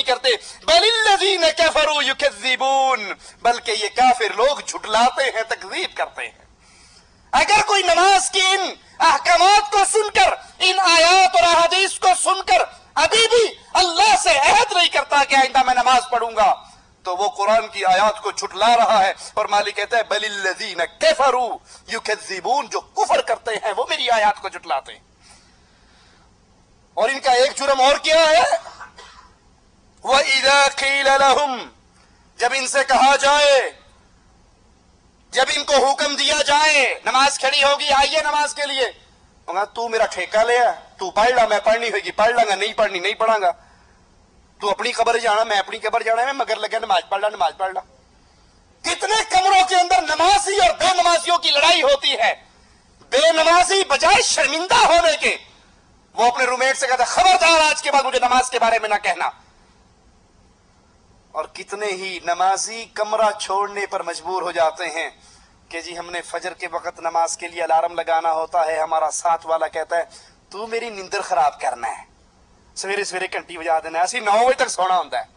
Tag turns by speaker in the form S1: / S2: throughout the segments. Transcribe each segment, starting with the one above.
S1: کرتے बलिल्लज़ीन कफ़रू युकज़्ज़िबून, बल्कि ये काफिर लोग झुटलाते हैं, तकज़ीब करते हैं। अगर कोई नमाज की इन अहकामात को सुनकर, इन आयात और अहादीस को सुनकर अभी भी अल्लाह से अहद नहीं करता कि आइंदा मैं नमाज पढ़ूंगा, तो वो कुरान की आयात को झुटला रहा है। और मालिक कहता है बलिल्लज़ीन कफ़रू युकज़्ज़िबून, जो कुफर करते हैं वो मेरी आयात को झुटलाते हैं। और इनका एक जुर्म और क्या है, वइज़ा क़ील लहुम, जब इनसे कहा जाए, जब इनको हुक्म दिया जाए, नमाज खड़ी होगी आइए नमाज के लिए, तू मेरा ठेका ले आ, तू पढ़ ला, मैं पढ़नी होगी पढ़ लांगा, नहीं पढ़नी नहीं पढ़ांगा, तू अपनी कब्र जाना मैं अपनी कब्र जाना, मैं मगर लगा नमाज पढ़ ला नमाज पढ़ ला। कितने कमरों के अंदर नमाजी और बेनमाजियों की लड़ाई होती है। बेनमाजी बजाय शर्मिंदा होने के वो अपने रूममेट से कहता खबरदार आज के बाद मुझे नमाज के बारे में ना कहना। और कितने ही नमाजी कमरा छोड़ने पर मजबूर हो जाते हैं कि जी हमने फजर के वक्त नमाज के लिए अलार्म लगाना होता है, हमारा साथ वाला कहता है तू मेरी नींदर खराब करना है, सवेरे सवेरे घंटी बजा देना है, ऐसी 9 बजे तक सोना होता है।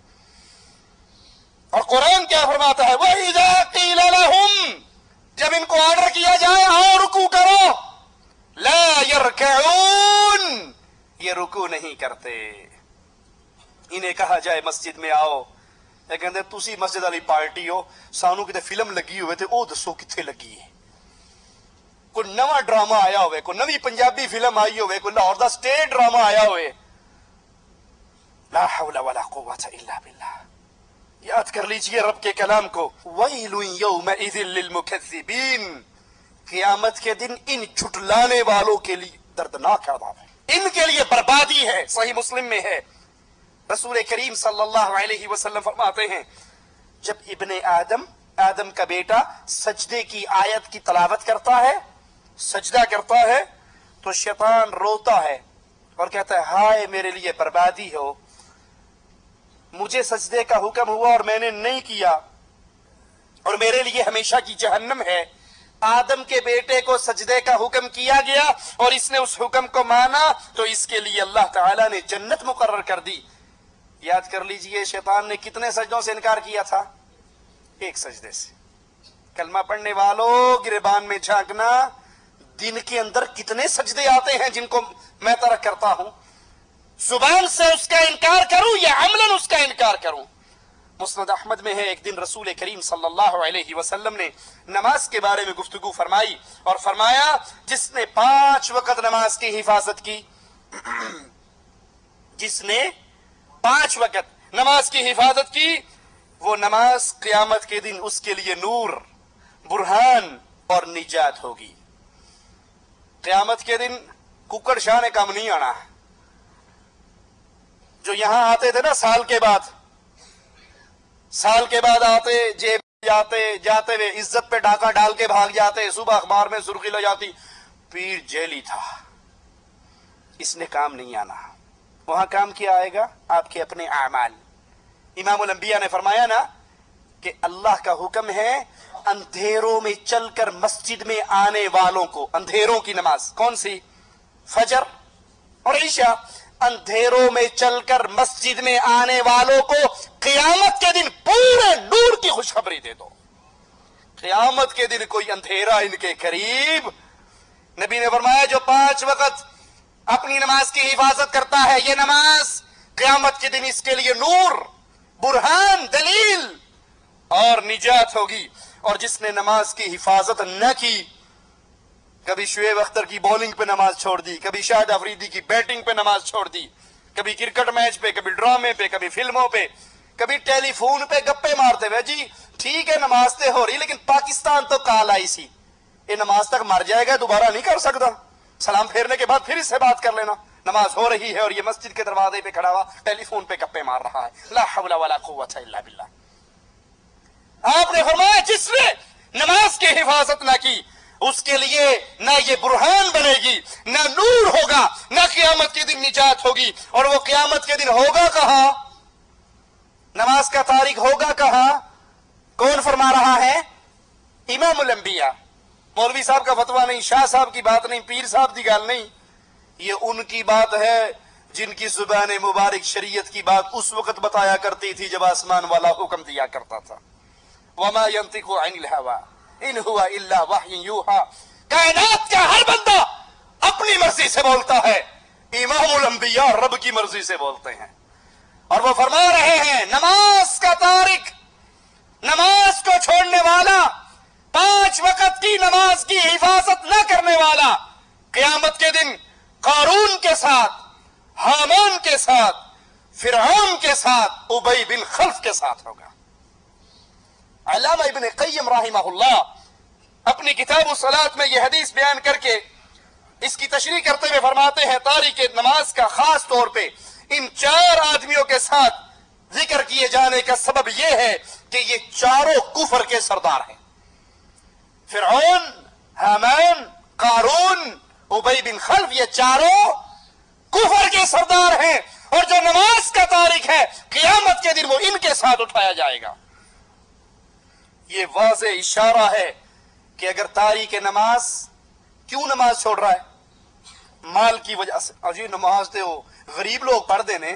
S1: और कुरान क्या फरमाता है, वइज़ा क़ील लहुम, जब इनको ऑर्डर किया जाए आओ रुकू करो, ला यरकऊन, ये रुकू नहीं करते। इन्हें कहा जाए मस्जिद में आओ, ये कहते तुसी मस्जिद वाली पार्टी हो, सानू किते फिल्म लगी हुए ते ओ दसो किथे लगी है, कोई नवा ड्रामा आया होवे, कोई नवी पंजाबी फिल्म आई होवे, कोई लाहौर दा स्टेट ड्रामा आया होवे, ला हौला वला कुव्वता इल्ला बिल्लाह। याद कर लीजिए रब के कलाम को, वैलुन यौमइज़िन लिलमुकज़्ज़िबीन, क़यामत के दिन इन झुटलाने वालों के लिए दर्दनाक अज़ाब है, इनके लिए बर्बादी है। सही मुस्लिम में है, रसूल करीम सल्लल्लाहु अलैहि वसल्लम फरमाते हैं जब इब्ने आदम का बेटा सजदे की आयत की तलावत करता है, सजदा करता है, तो शैतान रोता है और कहता है हाय मेरे लिए बर्बादी हो, मुझे सजदे का हुक्म हुआ और मैंने नहीं किया और मेरे लिए हमेशा की जहन्नम है। आदम के बेटे को सजदे का हुक्म किया गया और इसने उस हुक्म को माना तो इसके लिए अल्लाह ताला ने जन्नत मुकर्रर कर दी। याद कर लीजिए शैतान ने कितने सजदों से इनकार किया था, एक सजदे से। कलमा पढ़ने वालों गिरबान में झांकना, दिन के अंदर कितने सजदे आते हैं जिनको मैं तरक करता हूं, जुबान से उसका इनकार करूं या अमलन उसका इनकार करूं। मुस्नद अहमद में है एक दिन रसूल करीम सल्लल्लाहु अलैहि वसल्लम ने नमाज के बारे में गुफ्तगू फरमाई और फरमाया जिसने 5 वक्त नमाज की हिफाजत की, जिसने 5 वक्त नमाज की हिफाजत की, वो नमाज क़यामत के दिन उसके लिए नूर, बुरहान और निजात होगी। क़यामत के दिन कुकड़ शाह ने काम नहीं आना। जो यहां आते थे ना साल के बाद आते, जेब जाते वे इज्जत पे डाका डाल के भाग जाते, सुबह अखबार में सुर्खी लग जाती पीर जेली था, इसने काम नहीं आना। वहां काम क्या आएगा, आपके अपने आमाल। इमामुल अंबिया ने फरमाया ना कि अल्लाह का हुक्म है अंधेरों में चलकर मस्जिद में आने वालों को, अंधेरों की नमाज कौन सी, फजर और ईशा, अंधेरों में चलकर मस्जिद में आने वालों को क़यामत के दिन पूरे नूर की खुशखबरी दे दो। क़यामत के दिन कोई अंधेरा इनके करीब। नबी ने फरमाया जो 5 वक्त अपनी नमाज की हिफाजत करता है, ये नमाज क़यामत के दिन इसके लिए नूर, बुरहान, दलील और निजात होगी। और जिसने नमाज की हिफाजत न की, कभी शुएब अख्तर की बॉलिंग पे नमाज छोड़ दी, कभी शाहिद अफरीदी की बैटिंग पे नमाज छोड़ दी, कभी क्रिकेट मैच पे, कभी ड्रामे पे, कभी फिल्मों पे, कभी टेलीफोन पे गप्पे मारते हुए, जी ठीक है नमाज तो हो रही लेकिन पाकिस्तान तो काल आई सी, ये नमाज तक मर जाएगा दोबारा नहीं कर सकता, सलाम फेरने के बाद फिर इससे बात कर लेना, नमाज हो रही है और ये मस्जिद के दरवाजे पे खड़ा हुआ टेलीफोन पे गप्पे मार रहा है। ला हौला वला कुव्वता इल्ला बिल्लाह। आपने फरमाया जिसने नमाज की हिफाजत ना की उसके लिए ना ये बुरहान बनेगी, ना नूर होगा, ना क़यामत के दिन निजात होगी। और वो क़यामत के दिन होगा कहां, नमाज का तारीख होगा कहां, कौन फरमा रहा है, इमामुल अंबिया। मौलवी साहब का फतवा नहीं, शाह साहब की बात नहीं, पीर साहब की गाल नहीं, ये उनकी बात है جن کی زبان مبارک شریعت کی بات اس وقت بتایا کرتی تھی جب آسمان والا حکم دیا کرتا تھا. وما ينطق عن الهوى ان هو الا وحی یوحى. کائنات کا ہر بندہ اپنی مرضی سے بولتا ہے، امام الانبیاء رب کی مرضی سے بولتے ہیں. اور وہ فرما رہے ہیں نماز کا تارک، نماز کو چھوڑنے والا، 5 وقت کی نماز کی حفاظت نہ کرنے والا، قیامت کے دن قارون کے ساتھ، حامان کے ساتھ، فرعون کے ساتھ، ابی بن خلف کے ساتھ ہوگا. علامہ ابن قیم رحمہ اللہ اپنی کتاب الصلاۃ میں یہ حدیث بیان کر کے اس کی تشریح کرتے ہوئے فرماتے ہیں تاریک نماز کا خاص طور پہ ان 4 آدمیوں کے ساتھ ذکر کیے جانے کا سبب یہ ہے کہ یہ چاروں کفر کے سردار ہیں. فرعون، حامان، قارون، ابی بن خلف، یہ چاروں کفر کے سردار ہیں، اور جو نماز کا تارک ہے قیامت کے دن وہ ان کے ساتھ اٹھایا جائے گا. یہ واضح اشارہ ہے کہ اگر تاریک نماز کیوں نماز چھوڑ رہا ہے؟ مال کی وجہ سے. جی نماز تے وہ غریب لوگ پڑھ دینے،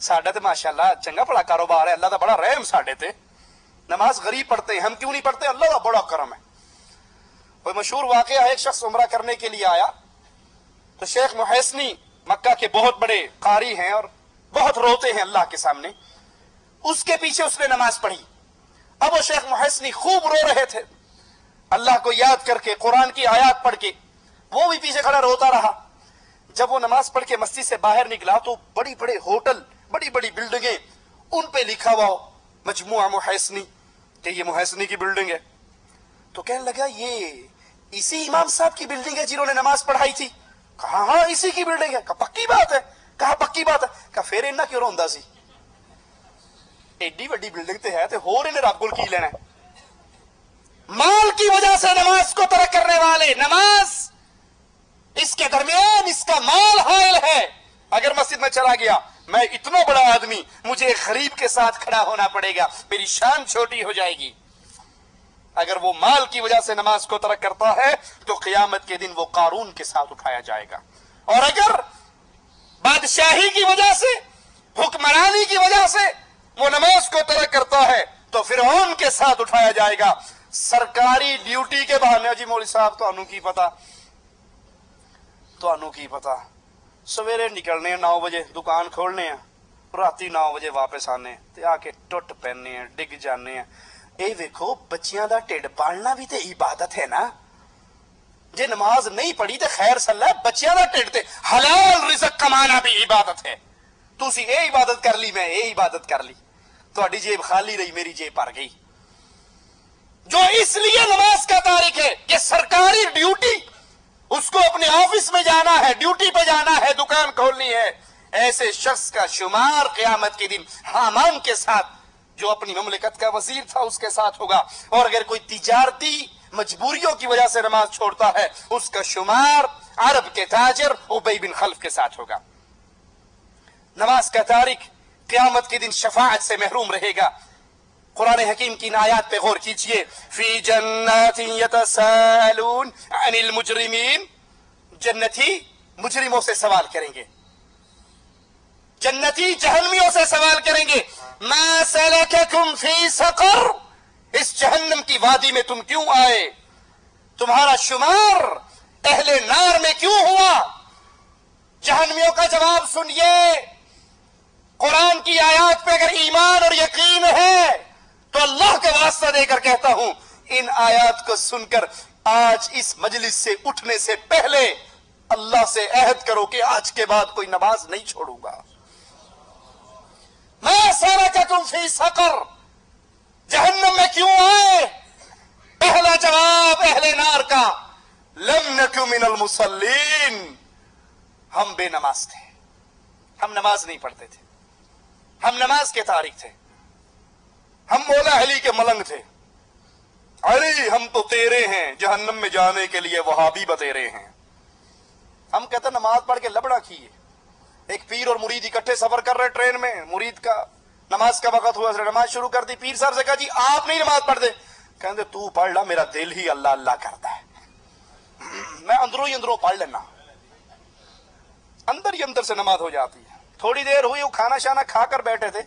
S1: ساڈا تے ماشاءاللہ چنگا بڑا کاروبار ہے، اللہ دا بڑا رحم ساڈے تے، نماز غریب پڑھتے ہیں، ہم کیوں نہیں پڑھتے؟ اللہ دا بڑا کرم ہے. کوئی مشہور واقعہ ہے، ایک شخص عمرہ کرنے کے لیے آیا تو شیخ محسنی مکہ کے بہت بڑے قاری ہیں اور بہت روتے ہیں اللہ کے سامنے، اس کے پیچھے اس نے نماز پڑھی. اب وہ شیخ محسنی خوب رو رہے تھے، اللہ کو یاد کر کے، قرآن کی آیات پڑھ کے، وہ بھی پیچھے کھڑا روتا رہا. جب وہ نماز پڑھ کے مسجد سے باہر نکلا تو بڑی بڑے ہوٹل، بڑی بڑی بلڈنگیں، ان پہ لکھا ہوا مجموعہ محسنی کہ یہ محسنی کی بلڈنگ ہے. تو کہنے لگا یہ اسی امام صاحب کی بلڈنگ ہے جنہوں نے نماز پڑھائی تھی؟ کہا ہاں اسی کی بلڈنگ ہے. کہا پکی بات ہے؟ کہا پکی بات ہے. کہا پھر انہاں کیوں روندا سی؟ ایڈی وڈی بلڈنگ تے ہے تے ہور انہیں رب کول کی لینا ہے؟ مال کی وجہ سے نماز کو ترک کرنے والے، نماز اس کے درمیان اس کا مال حائل ہے. اگر مسجد میں چلا گیا، میں اتنا بڑا آدمی، مجھے ایک غریب کے ساتھ کھڑا ہونا پڑے گا، میری شان چھوٹی ہو جائے گی. اگر وہ مال کی وجہ سے نماز کو ترک کرتا ہے تو قیامت کے دن وہ قارون کے ساتھ اٹھایا جائے گا. اور اگر بادشاہی کی وجہ سے، حکمرانی کی وجہ سے وہ نماز کو ترک کرتا ہے تو فرعون کے ساتھ اٹھایا جائے گا. سرکاری ڈیوٹی کے بہانے، جی مولوی صاحب تانوں کی پتا، تانوں کی پتا، سویرے نکلنے 9 بجے دکان کھولنے ہیں، راتی 9 بجے واپس آنے تے آ کے ٹوٹ پہننے ہیں، ڈگ جانے ہیں. اے ویکھو بچیاں دا ٹھڈ پالنا بھی تے عبادت ہے نا. جے نماز نہیں پڑھی تے خیر صلاح، بچیاں دا ٹھڈ تے حلال رزق کمانا بھی عبادت ہے. تسی اے عبادت کر لی، میں اے عبادت کر لی، تہاڈی جیب خالی رہی، میری جیب بھر گئی. جو اس لیے نماز کا تارک ہے کہ سرکاری ڈیوٹی، اس کو اپنے آفس میں جانا ہے، ڈیوٹی پہ جانا ہے، دکان کھولنی ہے، ایسے شخص کا شمار قیامت کے دن حامان کے ساتھ، جو اپنی مملکت کا وزیر تھا، اس کے ساتھ ہوگا. اور اگر کوئی تجارتی مجبوریوں کی وجہ سے نماز چھوڑتا ہے، اس کا شمار عرب کے تاجر ابی بن خلف کے ساتھ ہوگا. نماز کا تارک قیامت کے دن شفاعت سے محروم رہے گا. قرآن حکیم کی آیات پہ غور کیجئے. فی جنات یتساءلون عن المجرمین، جنتی مجرموں سے سوال کریں گے، جنتی جہنمیوں سے سوال کریں گے، ما سلککم فی سقر، اس جہنم کی وادی میں تم کیوں آئے؟ تمہارا شمار اہل نار میں کیوں ہوا؟ جہنمیوں کا جواب سنیے. قرآن کی آیات پہ اگر ایمان اور یقین ہے تو اللہ کا واسطہ دے کر کہتا ہوں، ان آیات کو سن کر آج اس مجلس سے اٹھنے سے پہلے اللہ سے عہد کرو کہ آج کے بعد کوئی نماز نہیں چھوڑوں گا. ما سلککم فی سقر، جہنم میں کیوں آئے؟ پہلا جواب اہل نار کا، لم نک من المصلین، ہم بے نماز تھے، ہم نماز نہیں پڑھتے تھے، ہم نماز کے تارک تھے، ہم مولا علی کے ملنگ تھے. علی ہم تو تیرے ہیں، جہنم میں جانے کے لیے وہابی بتیرے ہیں. ہم کہتے ہیں نماز پڑھ کے لبڑا کیے. ایک پیر اور مرید اکٹھے سفر کر رہے ٹرین میں، مرید کا نماز کا وقت ہوا، نماز شروع کر دی. پیر صاحب سے کہا جی آپ نہیں نماز پڑھ دے. کہتے تو پڑھ لا، میرا دل ہی اللہ اللہ کرتا ہے، میں اندروں ہی اندروں پڑھ لینا. اندر ہی اندر سے نماز ہو جاتی ہے. थोड़ी देर हुई, वो खाना शाना खा कर बैठे थे,